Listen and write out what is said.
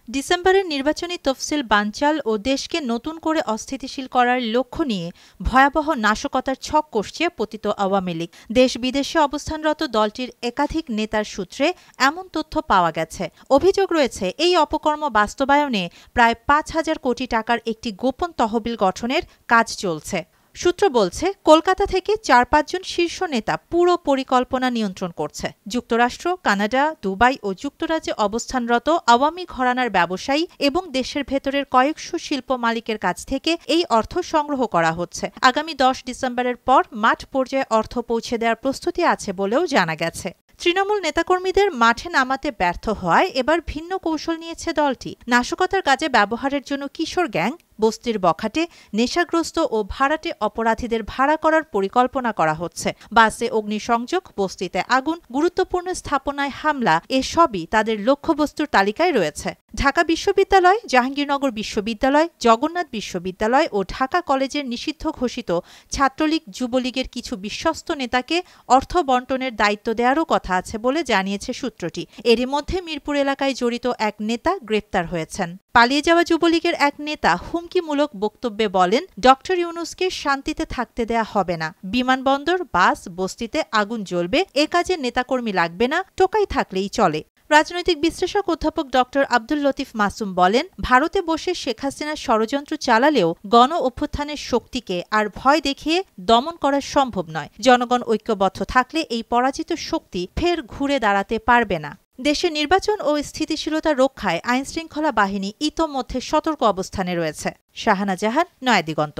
ডিসেম্বরের নির্বাচনী তফসিল বানচাল ও দেশকে নতুন করে অস্থিতিশীল করার লক্ষ্য নিয়ে ভয়াবহ নাশকতার ছক কষছে পতিত আওয়ামী লীগ। দেশ বিদেশে অবস্থানরত দলটির একাধিক নেতার সূত্রে এমন তথ্য পাওয়া গেছে। অভিযোগ রয়েছে, এই অপকর্ম বাস্তবায়নে প্রায় ৫,০০০ কোটি টাকার একটি গোপন তহবিল গঠনের কাজ চলছে। সূত্র বলছে, কলকাতা থেকে ৪-৫ জন শীর্ষ নেতা পুরো পরিকল্পনা নিয়ন্ত্রণ করছে। যুক্তরাষ্ট্র, কানাডা, দুবাই ও যুক্তরাজ্যে অবস্থানরত আওয়ামী ঘরানার ব্যবসায়ী এবং দেশের ভেতরের কয়েকশো শিল্প মালিকের কাছ থেকে এই অর্থ সংগ্রহ করা হচ্ছে। আগামী ১০ ডিসেম্বরের পর মাঠ পর্যায়ে অর্থ পৌঁছে দেওয়ার প্রস্তুতি আছে বলেও জানা গেছে। তৃণমূল নেতাকর্মীদের মাঠে নামাতে ব্যর্থ হওয়ায় এবার ভিন্ন কৌশল নিয়েছে দলটি। নাশকতার কাজে ব্যবহারের জন্য কিশোর গ্যাং, বস্তির বখাটে, নেশাগ্রস্ত ও ভাড়াটে অপরাধীদের ভাড়া করার পরিকল্পনা করা হচ্ছে। বাসে অগ্নিসংযোগ, বস্তিতে আগুন, গুরুত্বপূর্ণ স্থাপনায় হামলা এসবই তাদের লক্ষ্যবস্তুর তালিকায় রয়েছে। ঢাকা বিশ্ববিদ্যালয়, জাহাঙ্গীরনগর বিশ্ববিদ্যালয়, জগন্নাথ বিশ্ববিদ্যালয় ও ঢাকা কলেজের নিষিদ্ধ ঘোষিত ছাত্রলীগ, যুবলীগের কিছু বিশ্বস্ত নেতাকে অর্থ বণ্টনের দায়িত্ব দেওয়ারও কথা আছে বলে জানিয়েছে সূত্রটি। এরই মধ্যে মিরপুর এলাকায় জড়িত এক নেতা গ্রেপ্তার হয়েছেন। পালিয়ে যাওয়া যুবলীগের এক নেতা হুমকিমূলক বক্তব্যে বলেন, ডক্টর ইউনূসকে শান্তিতে থাকতে দেয়া হবে না। বিমানবন্দর, বাস, বস্তিতে আগুন জ্বলবে, এ কাজে নেতাকর্মী লাগবে না, টোকাই থাকলেই চলে। রাজনৈতিক বিশ্লেষক অধ্যাপক ডক্টর আব্দুল লতিফ মাসুম বলেন, ভারতে বসে শেখ হাসিনা ষড়যন্ত্র চালালেও গণ অভ্যুত্থানের শক্তিকে আর ভয় দেখিয়ে দমন করা সম্ভব নয়। জনগণ ঐক্যবদ্ধ থাকলে এই পরাজিত শক্তি ফের ঘুরে দাঁড়াতে পারবে না। দেশে নির্বাচন ও স্থিতিশীলতা রক্ষায় আইনশৃঙ্খলা বাহিনী ইতোমধ্যে সতর্ক অবস্থানে রয়েছে। শাহানা জাহান, নয়াদিগন্ত।